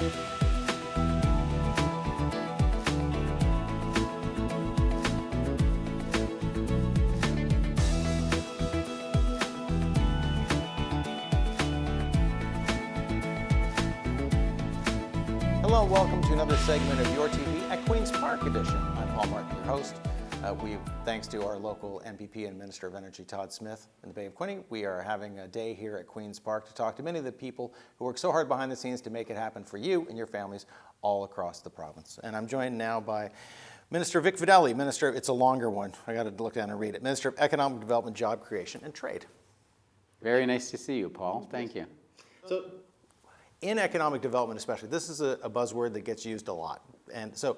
Hello and welcome to another segment of Your TV at Queen's Park Edition. I'm Paul Martin, your host. Thanks to our local MPP and Minister of Energy, Todd Smith, in the Bay of Quinte, we are having a day here at Queen's Park to talk to many of the people who work so hard behind the scenes to make it happen for you and your families all across the province. And I'm joined now by Minister Vic Fedeli. Minister, it's a longer one. I got to look down and read it. Minister of Economic Development, Job Creation and Trade. Very nice to see you, Paul. Thank you. So, in economic development especially, this is a buzzword that gets used a lot. And so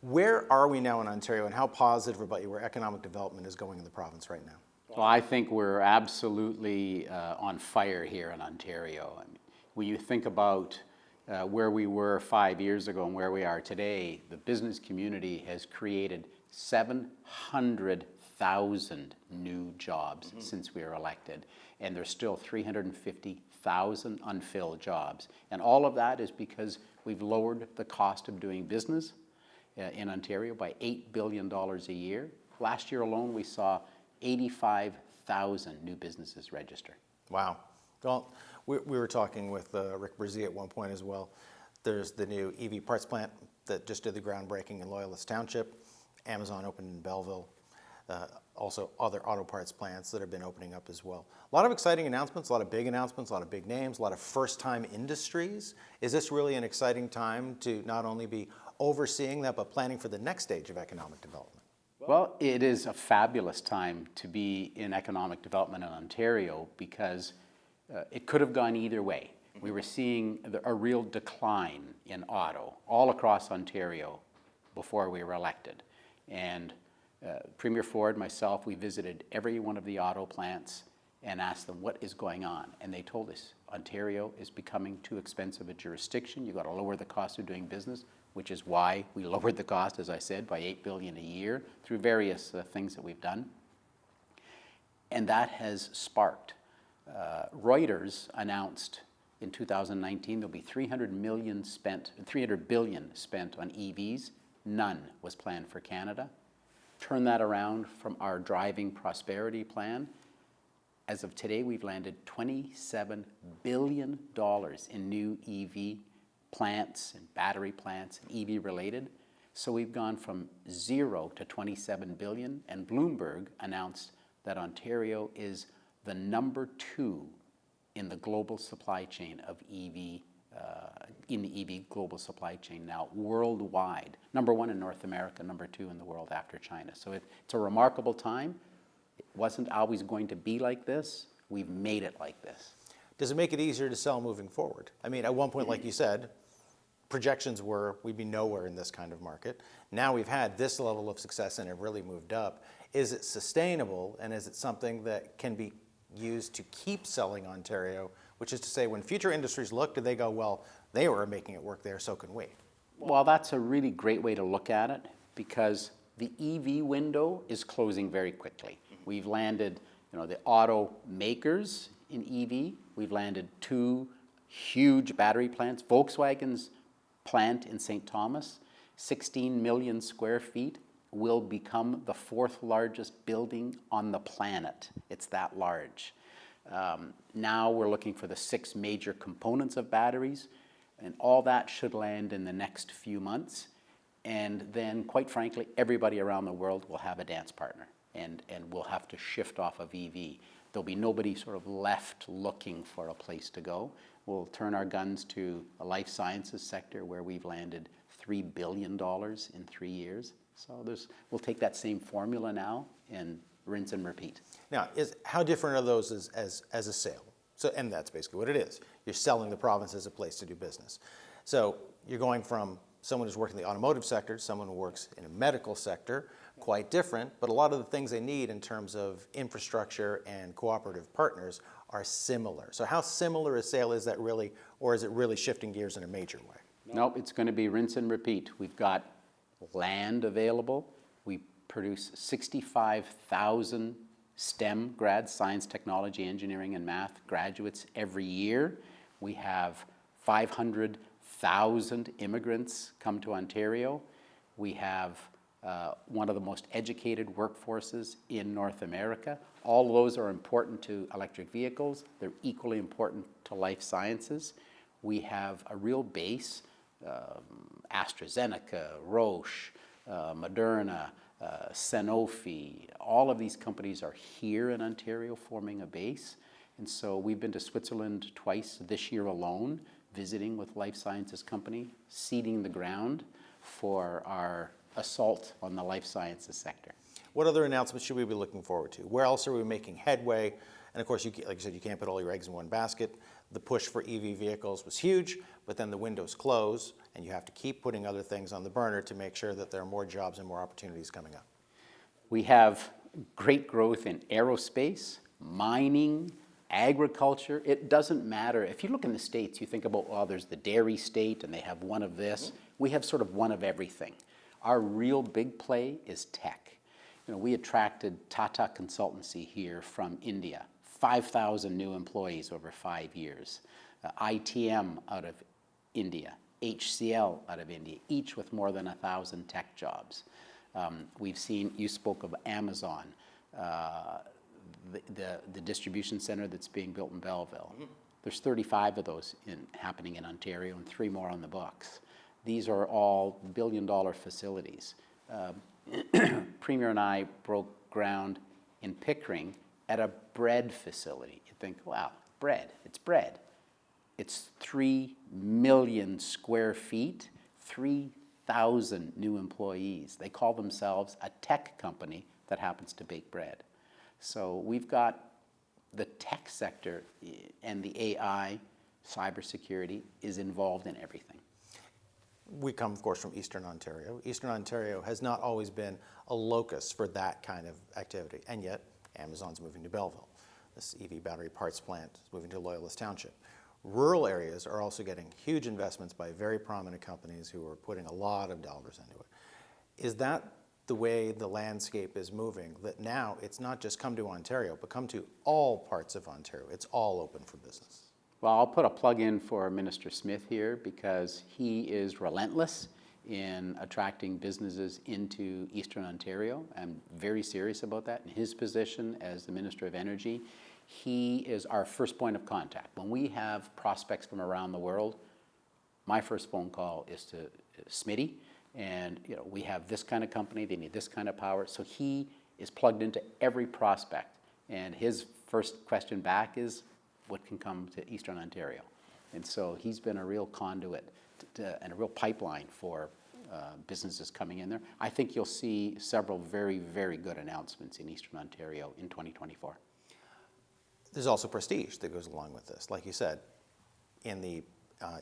where are we now in Ontario, and how positive about you where economic development is going in the province right now? Well, I think we're absolutely on fire here in Ontario. I mean, when you think about where we were 5 years ago and where we are today, the business community has created 700,000 new jobs since we were elected. And there's still 350,000 unfilled jobs. And all of that is because we've lowered the cost of doing business in Ontario by $8 billion a year. Last year alone, we saw 85,000 new businesses register. Wow. Well, we were talking with Rick Brzee at one point as well. There's the new EV parts plant that just did the groundbreaking in Loyalist Township. Amazon opened in Belleville. Also other auto parts plants that have been opening up as well. A lot of exciting announcements, a lot of big announcements, a lot of big names, a lot of first-time industries. Is this really an exciting time to not only be overseeing that, but planning for the next stage of economic development? Well, it is a fabulous time to be in economic development in Ontario because it could have gone either way. We were seeing a real decline in auto all across Ontario before we were elected. And Premier Ford, myself, we visited every one of the auto plants and asked them what is going on. And they told us Ontario is becoming too expensive a jurisdiction. You've got to lower the cost of doing business, which is why we lowered the cost, as I said, by $8 billion a year through various things that we've done. And that has sparked. Reuters announced in 2019 there'll be $300 billion spent on EVs. None was planned for Canada. Turn that around from our Driving Prosperity Plan. As of today, we've landed $27 billion in new EV plants and battery plants and EV related. So we've gone from 0 to 27 billion, and Bloomberg announced that Ontario is the number 2 in the global supply chain of EV, in the EV global supply chain now worldwide. Number 1 in North America, number 2 in the world after China. So it's a remarkable time. It wasn't always going to be like this. We've made it like this. Does it make it easier to sell moving forward? I mean, at one point, like you said, projections were we'd be nowhere in this kind of market. Now we've had this level of success and it really moved up. Is it sustainable, and is it something that can be used to keep selling Ontario, which is to say when future industries look, do they go, well, they were making it work there, so can we? Well, that's a really great way to look at it because the EV window is closing very quickly. We've landed, the automakers in EV. We've landed 2 huge battery plants. Volkswagen's plant in St. Thomas, 16 million square feet, will become the 4th largest building on the planet. It's that large. Now we're looking for the 6 major components of batteries, and all that should land in the next few months. And then, quite frankly, everybody around the world will have a dance partner, and we'll have to shift off of EV. There'll be nobody sort of left looking for a place to go. We'll turn our guns to a life sciences sector where we've landed $3 billion in 3 years. So we'll take that same formula now and rinse and repeat. Now, how different are those as a sale? So, and that's basically what it is. You're selling the province as a place to do business. So you're going from someone who's working in the automotive sector to someone who works in a medical sector, quite different, but a lot of the things they need in terms of infrastructure and cooperative partners are similar. So how similar a sale is that really, or is it really shifting gears in a major way? Nope, it's going to be rinse and repeat. We've got land available. We produce 65,000 STEM grads, science, technology, engineering, and math graduates every year. We have 1,000 immigrants come to Ontario. We have one of the most educated workforces in North America. All of those are important to electric vehicles. They're equally important to life sciences. We have a real base, AstraZeneca, Roche, Moderna, Sanofi, all of these companies are here in Ontario forming a base. And so we've been to Switzerland twice this year alone, visiting with life sciences company, seeding the ground for our assault on the life sciences sector. What other announcements should we be looking forward to? Where else are we making headway? And of course, like you said, you can't put all your eggs in one basket. The push for EV vehicles was huge, but then the windows close, and you have to keep putting other things on the burner to make sure that there are more jobs and more opportunities coming up. We have great growth in aerospace, mining, agriculture. It doesn't matter. If you look in the States, you think about, well, there's the dairy state, and they have one of this. We have sort of one of everything. Our real big play is tech. You know, we attracted Tata Consultancy here from India, 5,000 new employees over 5 years. ITM out of India, HCL out of India, each with more than 1,000 tech jobs. We've seen, you spoke of Amazon, the distribution center that's being built in Belleville. There's 35 of those happening in Ontario and 3 more on the books. These are all billion-dollar facilities. Premier and I broke ground in Pickering at a bread facility. You think, wow, bread, it's bread. It's 3 million square feet, 3,000 new employees. They call themselves a tech company that happens to bake bread. So we've got the tech sector and the AI, cybersecurity is involved in everything. We come, of course, from Eastern Ontario. Eastern Ontario has not always been a locus for that kind of activity, and yet Amazon's moving to Belleville. This EV battery parts plant is moving to Loyalist Township. Rural areas are also getting huge investments by very prominent companies who are putting a lot of dollars into it. Is that the way the landscape is moving, that now it's not just come to Ontario, but come to all parts of Ontario? It's all open for business. Well, I'll put a plug in for Minister Smith here because he is relentless in attracting businesses into Eastern Ontario. I'm very serious about that. In his position as the Minister of Energy, he is our first point of contact. When we have prospects from around the world, my first phone call is to Smitty, and you know, we have this kind of company, they need this kind of power. So he is plugged into every prospect, and his first question back is, what can come to Eastern Ontario? And so he's been a real conduit and a real pipeline for businesses coming in there. I think you'll see several very, very good announcements in Eastern Ontario in 2024. There's also prestige that goes along with this. Like you said, in the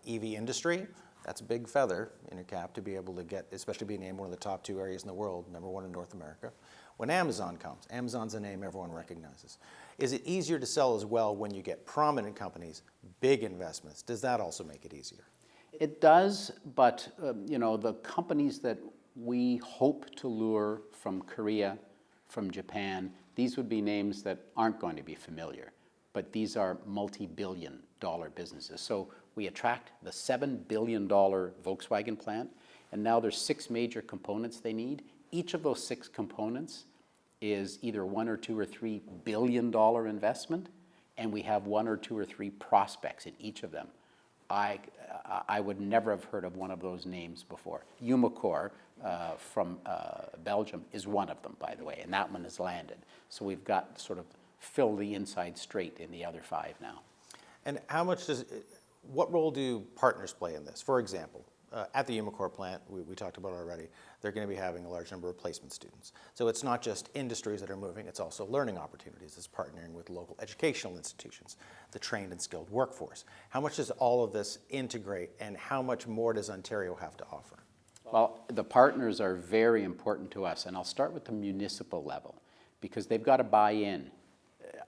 EV industry, that's a big feather in your cap to be able to get, especially being named one of the top 2 areas in the world, #1 in North America. When Amazon comes, Amazon's a name everyone recognizes. Is it easier to sell as well when you get prominent companies, big investments? Does that also make it easier? It does, but you know, the companies that we hope to lure from Korea, from Japan, these would be names that aren't going to be familiar, but these are multi-billion-dollar businesses. So we attract the $7 billion Volkswagen plant, and now there's 6 major components they need. Each of those 6 components is either $1 or $2 or $3 billion investment, and we have 1 or 2 or 3 prospects in each of them. I would never have heard of one of those names before. Umicore from Belgium is one of them, by the way, and that one has landed. So we've got sort of fill the inside straight in the other 5 now. And how much what role do partners play in this? For example, at the Umicore plant, we talked about already, they're going to be having a large number of placement students. So it's not just industries that are moving, it's also learning opportunities. It's partnering with local educational institutions, the trained and skilled workforce. How much does all of this integrate, and how much more does Ontario have to offer? Well, the partners are very important to us, and I'll start with the municipal level because they've got to buy in.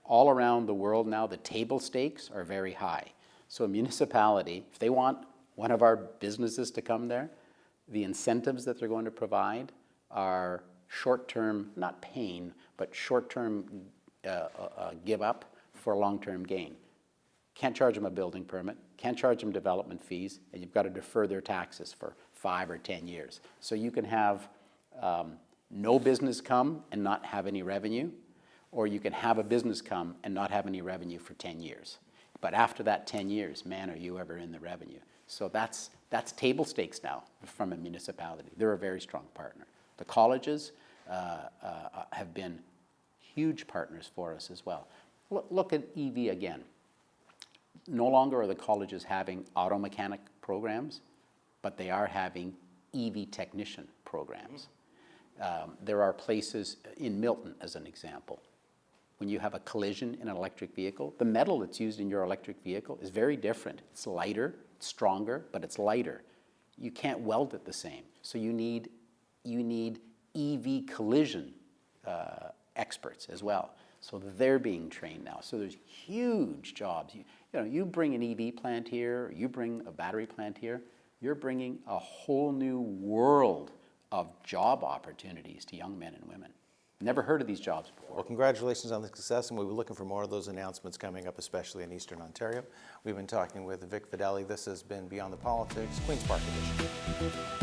All around the world now, the table stakes are very high. So a municipality, if they want one of our businesses to come there, the incentives that they're going to provide are short-term, not pain, but short-term give up for long-term gain. Can't charge them a building permit, can't charge them development fees, and you've got to defer their taxes for 5 or 10 years. So you can have no business come and not have any revenue, or you can have a business come and not have any revenue for 10 years. But after that 10 years, man, are you ever in the revenue. So that's table stakes now from a municipality. They're a very strong partner. The colleges have been huge partners for us as well. Look at EV again. No longer are the colleges having auto mechanic programs, but they are having EV technician programs. There are places in Milton, as an example, when you have a collision in an electric vehicle, the metal that's used in your electric vehicle is very different. It's lighter, it's stronger, but it's lighter. You can't weld it the same. So you need EV collision experts as well. So they're being trained now. So there's huge jobs. You bring an EV plant here, or you bring a battery plant here, you're bringing a whole new world of job opportunities to young men and women. Never heard of these jobs before. Well, congratulations on the success, and we'll be looking for more of those announcements coming up, especially in Eastern Ontario. We've been talking with Vic Fideli. This has been Beyond the Politics, Queen's Park Edition.